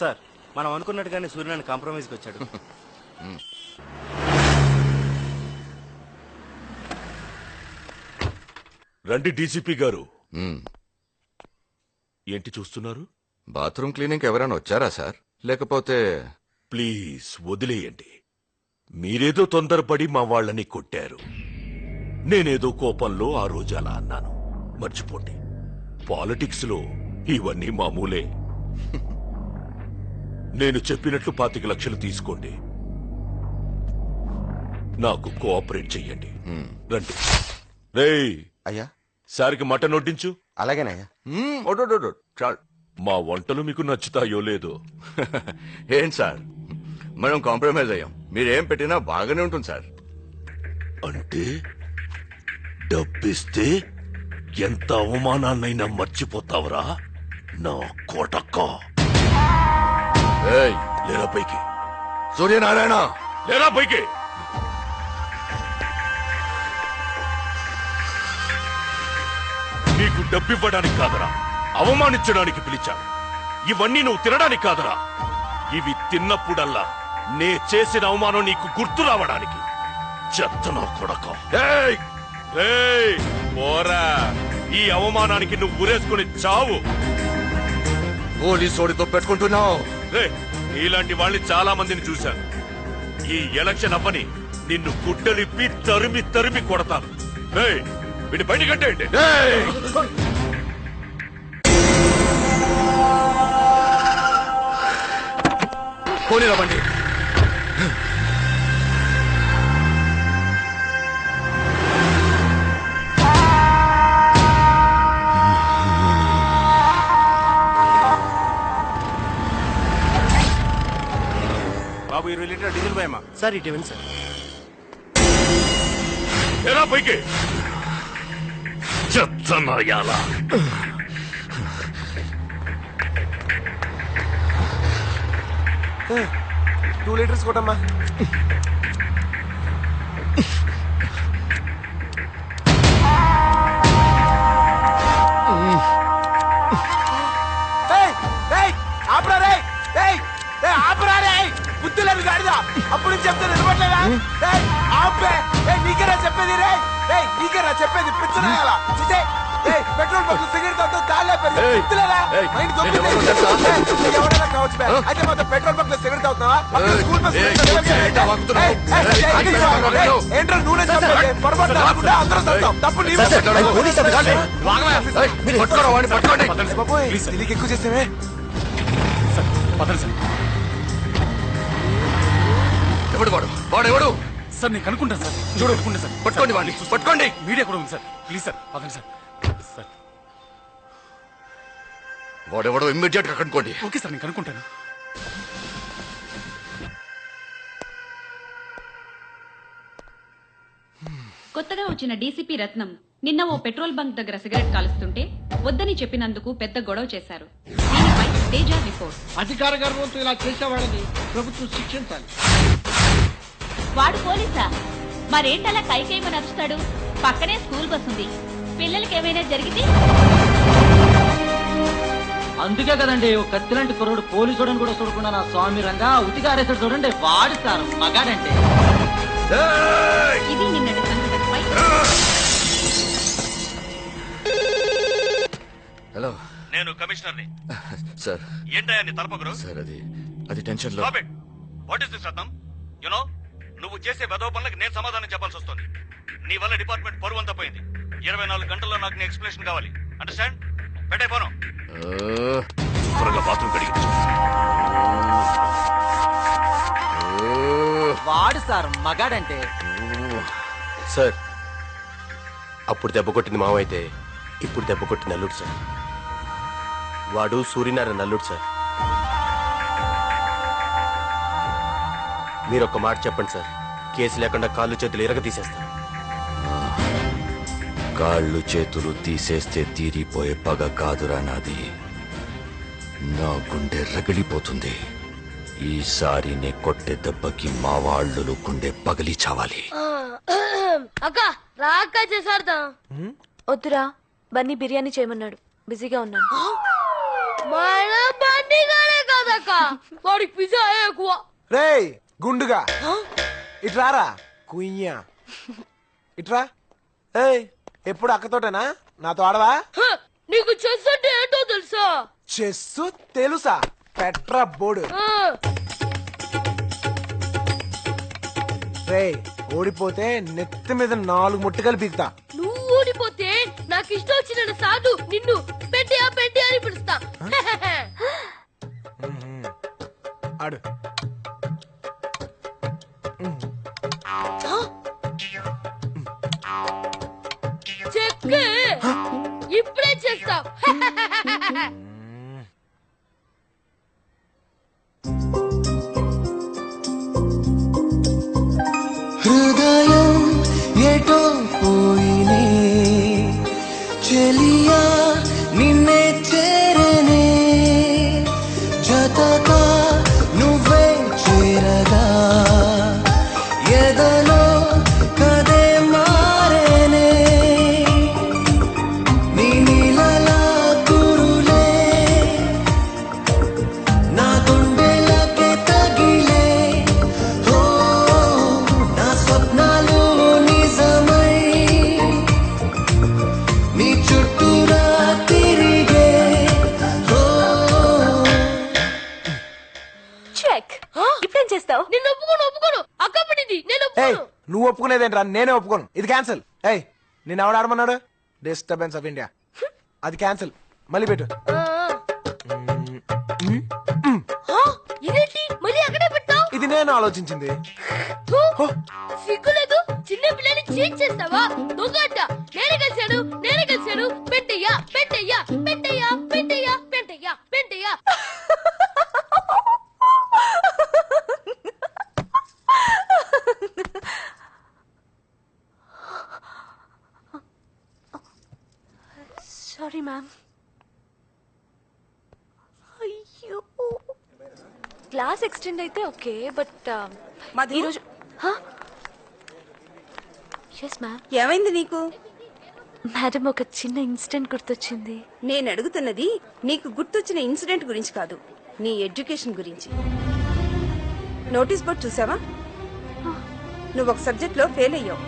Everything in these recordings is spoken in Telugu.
సార్ మనం అనుకున్నట్టుగానే సూర్యనారాయణ కాంప్రమైజ్కి వచ్చాడు. రండి డీసీపీ గారు. ఏంటి చూస్తున్నారు? బాత్రూమ్ క్లీనింగ్ ఎవరైనా వచ్చారా సార్? లేకపోతే ప్లీజ్ వదిలేయండి. మీరేదో తొందరపడి మా వాళ్ళని కొట్టారు. నేనేదో కోపంలో ఆ రోజు అలా అన్నాను, మర్చిపోండి. పాలిటిక్స్ లో ఇవన్నీ మామూలే. నేను చెప్పినట్లు 25 లక్షలు తీసుకోండి, నాకు కోఆపరేట్ చెయ్యండి. రండి. రేయ్ అయ్యా, సారికి మటన్ వడ్డించు. అలాగేనయ్యా. చాలు. మా వంటలు మీకు నచ్చుతాయో లేదో. ఏంటి సార్, మనం కాంప్రమైజ్ అయ్యాం. మీరేం పెట్టినా బాగానే ఉంటుంది సార్. అంటే డబ్బిస్తే ఎంత అవమానాన్నైనా మర్చిపోతావరా నా కోటక్క? ఏయ్, లేరా పైకి, సూర్యనారాయణ లేరా పైకి. నీకు డబ్బివ్వడానికి కాదరా, అవమానించడానికి పిలిచాను. ఇవన్నీ నువ్వు తినడానికి కాదరా, ఇవి తిన్నప్పుడల్లా నే చేసిన అవమానం నీకు గుర్తు రావడానికి. చెత్త నా కొడక. పోరా, ఈ అవమానానికి నువ్వు ఉరేసుకుని చావు. పోలీసోడితో పెట్టుకుంటున్నావు. ఇలాంటి వాళ్ళని చాలా మందిని చూశాను. ఈ ఎలక్షన్ అవ్వని నిన్ను గుడ్డలిప్పి తరిమి తరిమి కొడతాను. వీడి బయట కట్టేయండి. పోనీరా బండి. బాబు 20 లీటర్ డీజిల్ పోయమ్మా. సార్ ఇటు ఇవ్వండి సార్. ఎలా పైకి చెత్తనాయాల. 2 లీటర్స్ కొట్టమ్మా. బుద్ధులేదు గాడిదా, అప్పుడు చెప్తే నిలబడలేదా? నీకేనా చెప్పేది రే? నీకేనా చెప్పేది? పిచ్చనాయాలా పెట్రోల్ బంక్ సిగరెట్ తాగుతూ కాలే ఎవరైనా కావచ్చు. అయితే మాత్రం పెట్రోల్ బంక్ లో సిగరెట్ తాగుతావా? స్కూల్ బస్ ఏంట్రా నూనె పొరపాటు అందరూ చదువుతాం. తప్పు నీ నీకు ఎక్కువ చేసేవే. ఎవడు వాడు? వాడెవడు సార్? నేను కనుక్కుంటాను సార్. చూడు, సార్ పట్టుకోండి వాడిని, పట్టుకోండి. మీడియా కూడా ఉంది సార్. ప్లీజ్ సార్, పదండి సార్. సార్ వాడెవడో ఇమ్మీడియట్ గా కనుక్కోండి. ఓకే సార్, నేను కనుక్కుంటాను. కొత్తగా వచ్చిన డీసీపీ రత్నం నిన్న ఓ పెట్రోల్ బంక్ దగ్గర సిగరెట్ కాలుస్తుంటే వద్దని చెప్పినందుకు పెద్ద గొడవ చేశారు. దీనిపై తేజ రిపోర్ట్. అధికార గర్వంతో ఇలా చేసేవాళ్ళని ప్రభుత్వం శిక్షించాలి. వాడు పోలీసా? మరేంటలా కైకేమని నచ్చుతాడు? పక్కనే స్కూల్ బస్ ఉంది. పిల్లలకి ఏమైనా జరిగితే అందుకే కదండి ఓ కత్తిలాంటి కుర్రోడు పోలీసుడని కూడా చూడకుండా నా స్వామి రంగా ఉతిగా ఆరేసాడు చూడండి. వాడు సార్ మగాడంటే. ఇది నిన్నటి సంఘటనపై. హలో, నేను కమిషనర్ని. సార్ ఏంటయ్యా నీ తలపగురు? సార్ అది టెన్షన్ లో. What is this Ratnam? You know నువ్వు చేసే వెధవ పనులకు నేను సమాధానం చెప్పాల్సి వస్తుంది. నీ వల్ల డిపార్ట్మెంట్ పరువు అంతా పోయింది. 24 గంటల్లో నాకు నీ ఎక్స్ప్లెనేషన్ కావాలి. అండర్స్టాండ్? పెట్టే పోను. త్వరగా బాత్రూమ్ కడిగి. వాడు సార్ మగాడంటే. సార్ అప్పుడు దెబ్బ కొట్టింది మావైతే ఇప్పుడు దెబ్బ కొట్టింది అల్లుడు సార్. వాడు సూర్యనారాయణ అల్లుడు సార్. మీరు ఒక్క మాట చెప్పండి సార్, కేసు లేకుండా కాళ్ళు చేతులు ఇరగ తీసేస్తాను. కాళ్ళు చేతులు తీసేస్తే తీరిపోయే పగ కాదురా నాది. నా గుండె రగిలిపోతుంది. ఈసారి నే కొట్టే దెబ్బకి మా వాళ్ళు గుండె పగిలి చావాలి. అక్క రా అక్క చేసాడతా. వద్దురా, బన్నీ బిర్యానీ చేయమన్నాడు, బిజీగా ఉన్నాను. మన బండిగానే కాదక్క వాడికి పిజ్జా ఎక్కువ. రేయ్ గుండుగా ఇట్రారా కుయ్యా ఇట్రా. ఏయ్ ఎప్పుడు అక్కతోటేనా నాతో ఆడవా? హ, నీకు చెస్ అంటే ఏంటో తెలుసా? చెస్సు తెలుసా? Petra board. ఆ, రేయ్ ఓడిపోతే నెత్తి మీద 4 ముట్టుకలు పీకుతా. నువ్వు ఊడిపోతే నాకు ఇష్టం వచ్చిన సాధు నిన్ను పెట్టియా పెట్టి అని పిలుస్తా. ఆడు. చెక్కే ఇప్పుడే చేస్తావు. హృదయం ఎటో పోయినే చెలియా నిన్నే చేరనే జతగా నువ్వే చేరగా ఎదలో కదే మారేనే నీ నీలలా కురులే నా గుండెలకే తగిలే ఓ నా స్వప్నాలు నిజమై నీ చుట్టూరా తిరిగే ఓ చెక్ ఇప్పుడేం చేస్తావు? నేను ఒప్పుకోను అక్క పడింది నేను ఏయ్ ఒప్పుకోను. నువ్వు ఒప్పుకునేదేంట్రా? నేనే ఒప్పుకోను. ఇది క్యాన్సిల్. ఏయ్ నేను ఎవడు ఆడమన్నాడు? Disturbance of India. అది క్యాన్సిల్. మళ్ళీ పెట్టు. ఇదేంటి మళ్ళీ అక్కడే పెట్టావు? ఇది నేను ఆలోచించింది. సిగ్గులేదు, చిన్న పిల్లని చీట్ చేస్తావా? దొంగట. నేనే గెలిచాను పెట్టయ్యా పెట్టయ్యా పెట్టయ్యా పెట్టయ్యా పెట్టయ్యా పెట్టయ్యా. Sorry ma'am. అయ్యో క్లాస్ ఎక్స్టెండ్ అయితే ఓకే బట్ ఈరోజు ఎస్ మ్యామ్. ఏమైంది నీకు? మేడం ఒక చిన్న ఇన్సిడెంట్ గుర్తొచ్చింది. నేను అడుగుతున్నది నీకు గుర్తొచ్చిన ఇన్సిడెంట్ గురించి కాదు, నీ ఎడ్యుకేషన్ గురించి. నోటీస్ బోర్డ్ చూసావా? నువ్వు ఒక సబ్జెక్ట్ లో ఫెయిల్ అయ్యావు.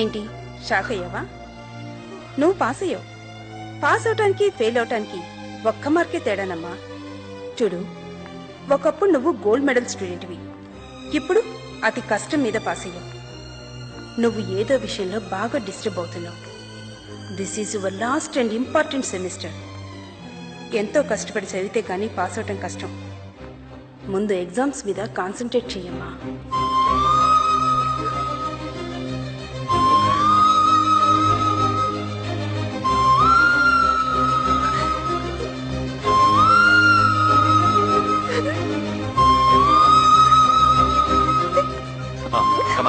ఏంటి షాక్ అయ్యావా? నువ్వు పాస్ అయ్యావు. పాస్ అవటానికి ఫెయిల్ అవటానికి ఒక్క మార్కే తేడానమ్మా. చూడు, ఒకప్పుడు నువ్వు గోల్డ్ మెడల్ స్టూడెంట్వి, ఇప్పుడు అతి కష్టం మీద పాస్ అయ్యావు. నువ్వు ఏదో విషయంలో బాగా డిస్టర్బ్ అవుతున్నావు. This is your last and important semester. ఎంతో కష్టపడి చదివితే కానీ పాస్ అవటం కష్టం. ముందు ఎగ్జామ్స్ మీద కాన్సన్ట్రేట్ చెయ్యమ్మా.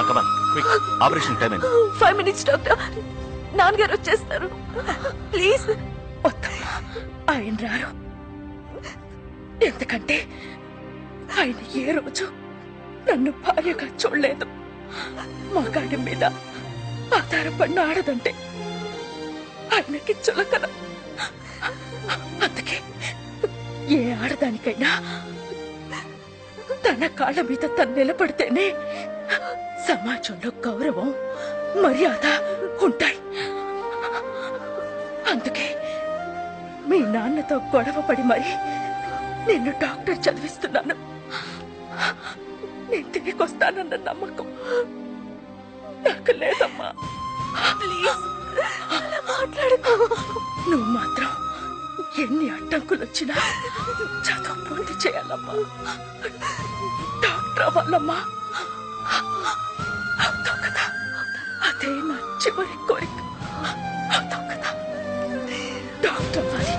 కమాన్ క్విక్, ఆపరేషన్ టైం అయింది. 5 minutes డాక్టర్. నాన్నగారు వచ్చేస్తారు ప్లీజ్. వద్దమ్మా, ఆయన రారు. ఎందుకంటే ఆయన ఏ రోజు నన్ను భార్యగా చూడలేదు. మగాడి మీద ఆధారపడిన ఆడదంటే ఆయనకి చులకన. అందుకే ఏ ఆడదానికైనా తన కాళ్ళ మీద తను నిలబడితేనే సమాజంలో గౌరవం మర్యాద ఉంటాయి. అందుకే మీ నాన్నతో గొడవపడి మరి నిన్ను డాక్టర్ చదివిస్తున్నాను. నేను తిరిగి వస్తానన్న నమ్మకం నాకు లేదమ్మా. ప్లీజ్ మాట్లాడుకో. నువ్వు మాత్రం ఎన్ని అడ్డంకులు వచ్చినా చదువు పూర్తి చేయాలమ్మా. డాక్టర్ అవ్వాలమ్మా. అవుతావు కదా, అదే నా చివరి కోరిక. అవుతావు కదా, డాక్టర్ అవ్వాలి.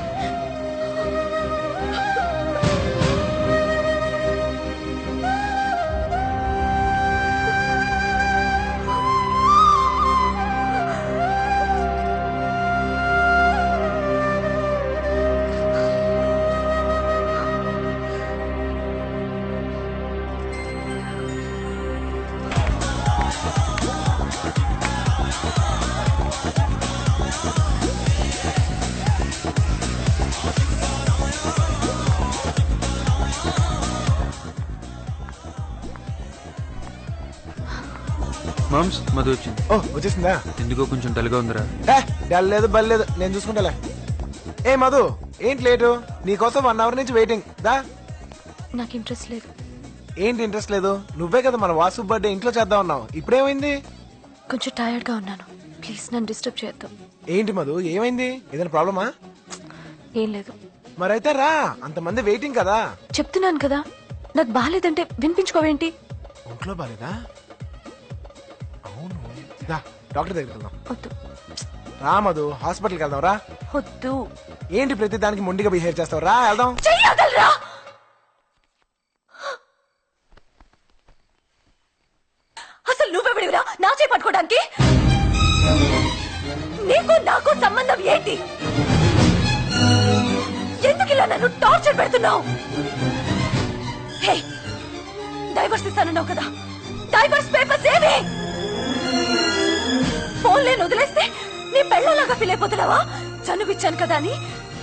మామ్స్ మధు వచ్చింది. ఓ వచ్చేసిందా? ఎందుకో కొంచెం డల్గా ఉందిరా. డల్ లేదు బల్లేదు, నేను చూసుకుంటాలే. ఏ మధు ఏంటి లేటు? నీకోసం 1 hour నుంచి వెయిటింగ్. దా. నాకు ఇంట్రెస్ట్ లేదు. ఏంటి ఇంట్రెస్ట్ లేదు? నువ్వే కదా మన వాసు బర్త్డే ఇంట్లో చేద్దాం అన్నావు, ఇప్పుడేమైంది? కొంచెం టైర్డ్ గా ఉన్నాను, ప్లీజ్ నన్ను డిస్టర్బ్ చేయొద్దు. ఏంటి మధు ఏమైంది? ఏదైనా ప్రాబ్లమా? ఏం లేదు. మరైతే రా, అంతమంది వెయిటింగ్ కదా. చెప్తున్నాను కదా, నాకు బాగాలేదంటే వినిపించుకోవేంటి? ఒంట్లో బాలేదా? అవును, దా డాక్టర్ దగ్గరికి వెళ్దాం. వద్దు. రా మధు, హాస్పిటల్కి వెళ్దాం రా. వద్దు. ఏంటి ప్రతి దానికి మొండిగా బిహేవ్ చేస్తావు? రా వెళ్దాం. చెయ్యగలరా? అసలు నువ్వెవడివిరా నా చేయి పట్టుకోవడానికి? నీకు నాకు సంబంధం ఏంటి? ఎందుకు ఇలా నన్ను టార్చర్ పెడుతున్నావు? హే, డైవర్స్ ఇస్తానన్నావు కదా, డైవర్స్ పేపర్స్ ఏవి? ఫోన్ లేని వదిలేస్తే నీ పెళ్ళలాగా ఫీల్ అయిపోతున్నావా? చనువిచ్చాను కదా అని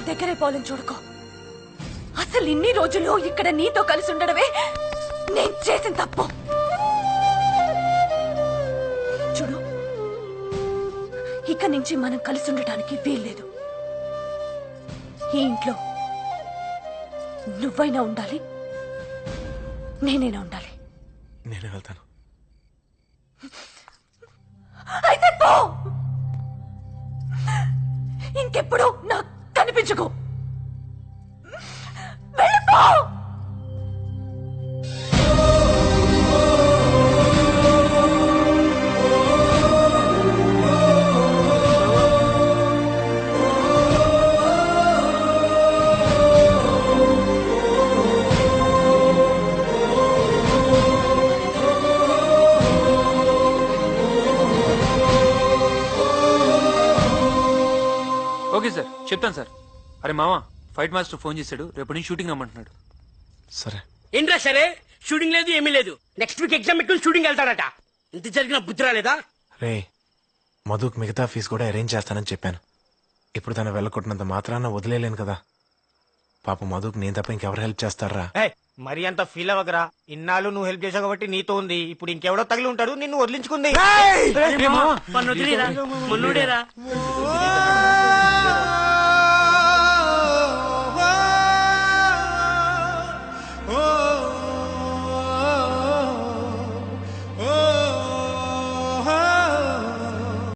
దగ్గరే పోలని చూడుకో. అసలు ఇన్ని రోజులు ఇక్కడ నీతో కలిసి ఉండడమే నేను చేసిన తప్పు. చూడు, ఇక నుంచి మనం కలిసి ఉండటానికి వీల్లేదు. ఈ ఇంట్లో నువ్వైనా ఉండాలి, నేనైనా ఉండాలి. నేను వెళ్తాను. అయితే పో, ఇంకెప్పుడు నాకు కనిపించకు. వెళ్ళిపో. ఓకే సార్, చెప్తాను సార్. అరే మామా, ఫైట్ మాస్టర్ ఫోన్ చేశాడు, రేపటి నుంచి షూటింగ్ రమ్మంటున్నాడు. సరే. ఏంట్రా సరే? షూటింగ్ లేదు ఏమీ లేదు. నెక్స్ట్ వీక్ ఎగ్జామ్ పెట్టుకుని షూటింగ్ వెళ్తాడట. ఇంత జరిగిన బుద్ధి రాలేదా? రే, మధుకు మిగతా ఫీజు కూడా అరేంజ్ చేస్తానని చెప్పాను. ఇప్పుడు తను వెళ్ళకొట్టినంత మాత్రాన వదిలేలేను కదా. పాప మధుకు నేను తప్ప ఇంకెవరు హెల్ప్ చేస్తారా? మరి అంత ఫీల్ అవ్వకరా. ఇన్నాళ్ళు నువ్వు హెల్ప్ చేసావు కాబట్టి నీతో ఉంది. ఇప్పుడు ఇంకెవడో తగిలి ఉంటాడు, నిన్ను వదిలించుకుంది. ఏ మామ, మొన్నుడేరా